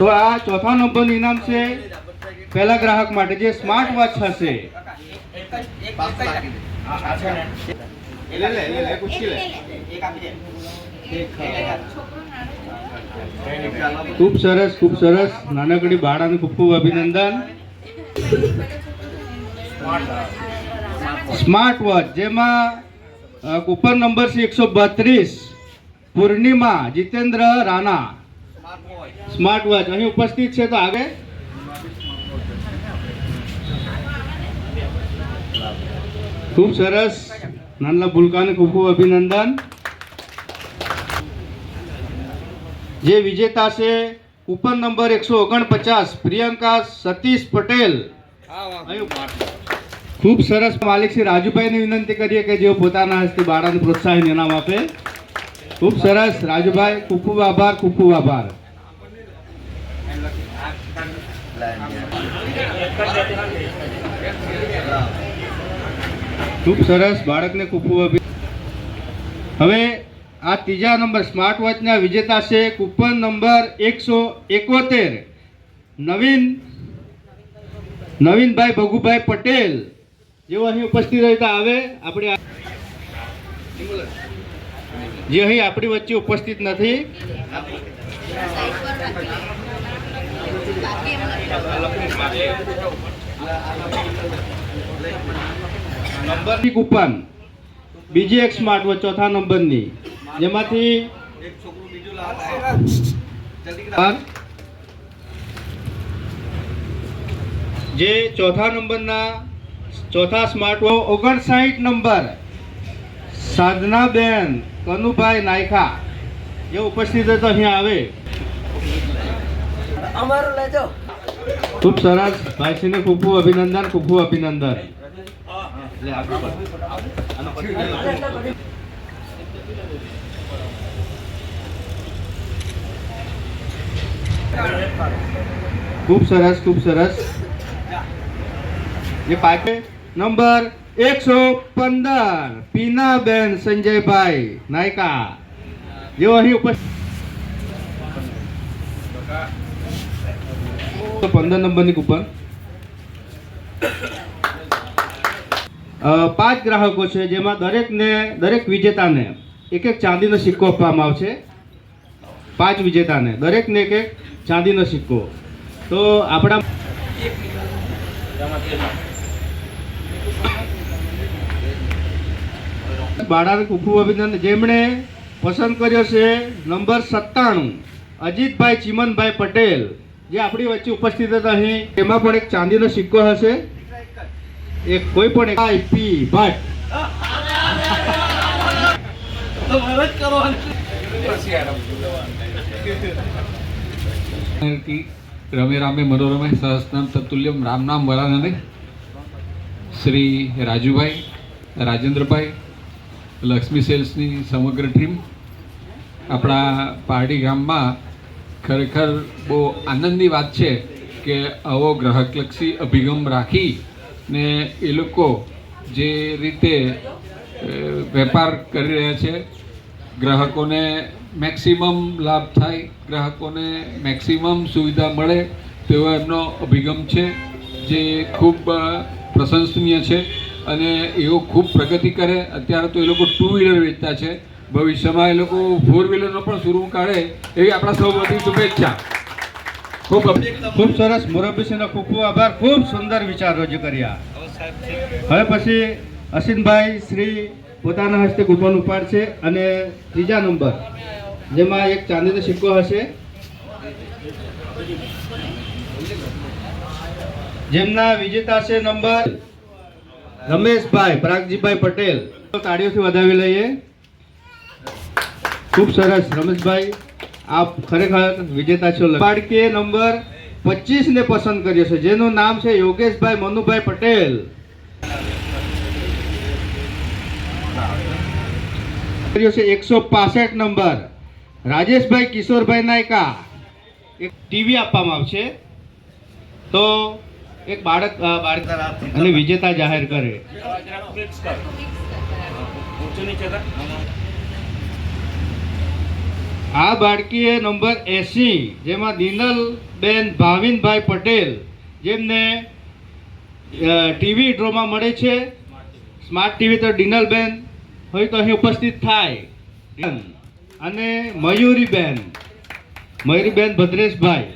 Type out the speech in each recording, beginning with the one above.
તો આ ચોથા નંબરનું ઇનામ છે પહેલા ગ્રાહક માટે જે સ્માર્ટ વોચ હશે. ખૂબ સરસ, ખૂબ સરસ. નાનકડી બાળાને ખૂબ ખૂબ અભિનંદન. સ્માર્ટ વોચ જેમાં કૂપન નંબર છે 132, પૂર્ણિમા જીતેન્દ્ર રાણા. સ્માર્ટ વોચ અહીં ઉપસ્થિત છે. તો આગળ ખૂબ સરસ. નાના ભૂલકાને ખૂબ ખૂબ અભિનંદન. જે વિજેતા છે કૂપન નંબર 149, પ્રિયંકા સતીશ પટેલ. ખૂબ સરસ. માલિક શ્રી રાજુભાઈને વિનંતી કરીએ કે જેઓ પોતાના હસ્તે બાળાને પ્રોત્સાહન ઇનામ આપે. ખૂબ સરસ રાજુભાઈ, ખૂબ ખૂબ આભાર, ખૂબ ખૂબ આભાર. ખૂબ સરસ. બાળકને ખૂબ ખૂબ અભિનંદન. હવે આ ત્રીજા નંબર સ્માર્ટ વોચના વિજેતા છે કૂપન નંબર 171, નવીનભાઈ ભગુભાઈ પટેલ. જેઓ અહીં ઉપસ્થિત રહેતા આવે આપણે જે અહીં આપણી વચ્ચે ઉપસ્થિત નથી. નંબરની કૂપન બીજી એક સ્માર્ટ વોચ ચોથા નંબરની, જેમાંથી જે ચોથા નંબરના ચોથા smart watch 59 number Sadhanaben Kanubhai નાયખા જે ઉપસ્થિત હોય તો અહીંયા આવે. ખૂબ સરસ. ભાઈશ્રીને ખૂબ ખૂબ અભિનંદન, ખૂબ ખૂબ અભિનંદન. ખૂબ સરસ, ખૂબ સરસ. જે પાકે નંબર 115, પીનાબેન સંજયભાઈ નાયકા જેઓ અહીં ઉપસ્થિત. 15 નંબરની કૂપન. 5 ગ્રાહકો છે, જેમાં દરેક વિજેતાને એક ચાંદીનો સિક્કો આપવામાં આવશે. 5 વિજેતાને દરેકને એક ચાંદીનો સિક્કો. તો આપણા બાળાને ખૂબ ખૂબ અભિનંદન. જેમણે પસંદ કર્યો છે નંબર 97, અજીતભાઈ ચિમનભાઈ પટેલ જે આપણી વચ્ચે ઉપસ્થિત હતા અહીં. એમાં પણ એક ચાંદીનો સિક્કો હશે. એક કોઈ પણ આઈપી ભટ્ટ રમે રામે મનોરમે સહસ્નામ તતુલ્યમ રામ નામ વરાનને. શ્રી રાજુભાઈ, રાજેન્દ્રભાઈ, લક્ષ્મી સેલ્સની સમગ્ર ટીમ આપણા પારડી ગામમાં ખરેખર બહુ આનંદની વાત છે કે આવો ગ્રાહકલક્ષી અભિગમ રાખી ને એ લોકો જે રીતે વેપાર કરી રહ્યા છે, ગ્રાહકોને મેક્સિમમ લાભ થાય, ગ્રાહકોને મેક્સિમમ સુવિધા મળે તેવો એમનો અભિગમ છે, જે ખૂબ પ્રશંસનીય છે અને એવો ખૂબ પ્રગતિ કરે. અત્યારે તો એ લોકો 2 વ્હીલર વેચતા છે, ભવિષ્યમાં એ લોકો 4 વ્હીલરનો પણ શરૂ કાઢે એવી આપણા સૌ બધી શુભેચ્છા. ખૂબ ખૂબ સરસ. મોરબીસીનો ખૂબ ખૂબ આભાર. ખૂબ સુંદર વિચાર રજૂ કર્યા. હવે પછી અસીનભાઈ શ્રી પોતાના હસ્તે કૂપન ઉપાડશે અને ત્રીજા નંબર જેમાં એક ચાંદીનો સિક્કો હશે, જેમના વિજેતા છે નંબર રમેશભાઈ પ્રાગજીભાઈ પટેલ. તાળીઓથી વધાવી લઈએ. ખૂબ સરસ રમેશભાઈ, આપ ખરેખર વિજેતા છો. બાળકીએ નંબર 25 ને પસંદ કર્યો છે, જેનું નામ છે યોગેશભાઈ મનુભાઈ પટેલ. કર્યો છે 165 નંબર રાજેશભાઈ કિશોરભાઈ નાયકા. એક ટીવી આપવામાં આવશે. તો એક બાળક અને વિજેતા જાહેર કરે. આ બાળકીએ નંબર 80 જેમાં દિનલબેન ભાવિનભાઈ પટેલ જેમને ટીવી ડ્રોમાં મળે છે સ્માર્ટ ટીવી, તો દિનલબેન હોય તો અહીં ઉપસ્થિત થાય. અને મયુરીબેન ભદ્રેશભાઈ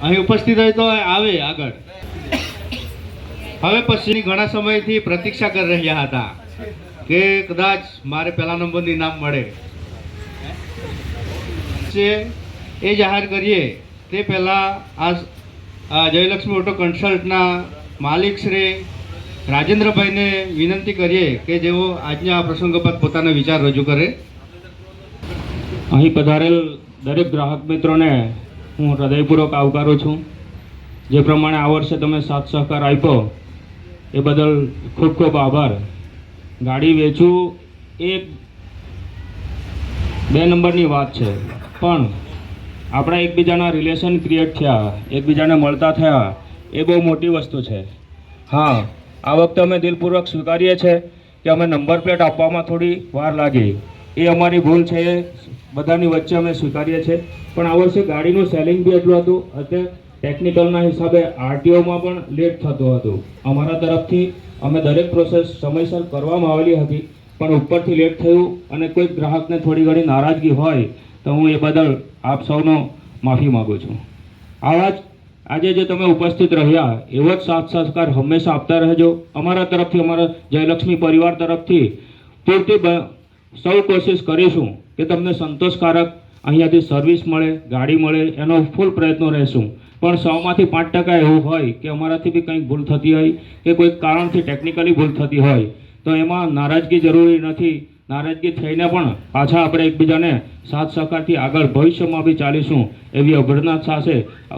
અહીં ઉપસ્થિત હોય તો આવે આગળ. હવે પછી ઘણા સમયથી પ્રતીક્ષા કરી રહ્યા હતા કે કદાચ મારે પહેલા નંબરની નામ મળે છે. એ જાહેર કરીએ તે પહેલાં આ જયલક્ષ્મી ઓટો કન્સલ્ટના માલિક શ્રી રાજેન્દ્રભાઈને વિનંતી કરીએ કે જેઓ આજના આ પ્રસંગોપાત પોતાના વિચાર રજૂ કરે. અહીં પધારેલ દરેક ગ્રાહક મિત્રોને હું હૃદયપૂર્વક આવકારું છું. જે પ્રમાણે આ વર્ષે તમે સાથ સહકાર આપ્યો એ બદલ ખૂબ ખૂબ આભાર. ગાડી વેચવું એ 2 નંબરની વાત છે, પણ આપણા એકબીજાના રિલેશન ક્રિએટ થયા, એકબીજાને મળતા થયા, એ બહુ મોટી વસ્તુ છે. હા, આ વખતે અમે દિલપૂર્વક સ્વીકારીએ છીએ કે અમે નંબર પ્લેટ આપવામાં થોડી વાર લાગી, એ અમારી ભૂલ છે, એ બધાની વચ્ચે અમે સ્વીકારીએ છીએ. પણ આ વર્ષે ગાડીનું સેલિંગ બી એટલું હતું, અત્યારે ટેકનિકલના હિસાબે આરટીઓમાં પણ લેટ થતું હતું. અમારા તરફથી અમે દરેક પ્રોસેસ સમયસર કરવામાં આવેલી હતી, પણ ઉપરથી લેટ થયું અને કોઈ ગ્રાહકને થોડી ઘણી નારાજગી હોય તો હું એ બદલ આપ સૌનો માફી માગું છું. આવા જ આજે જે તમે ઉપસ્થિત રહ્યા એવો જ સાથ સહકાર હંમેશા આપતા રહેજો. અમારા તરફથી, અમારા જયલક્ષ્મી પરિવાર તરફથી પૂરતી સૌ કોશિશ કરીશું કે તમને સંતોષકારક અહીંયાથી સર્વિસ મળે, ગાડી મળે, એનો ફૂલ પ્રયત્નો રહેશું. પણ 100માંથી 5% એવું હોય કે અમારાથી બી કંઈક ભૂલ થતી હોય કે કોઈક કારણથી ટેકનિકલી ભૂલ થતી હોય તો એમાં નારાજગી જરૂરી નથી. નારાજગી થઈને પણ પાછા આપણે એકબીજાને સાથ સહકારથી આગળ ભવિષ્યમાં બી ચાલીશું એવી અભ્યર્થના સાથે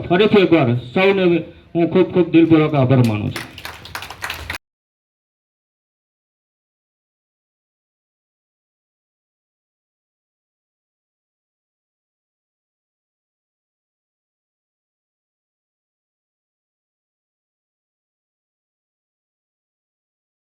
ફરીથી એકવાર સૌને હું ખૂબ ખૂબ દિલપૂર્વક આભાર માનું છું.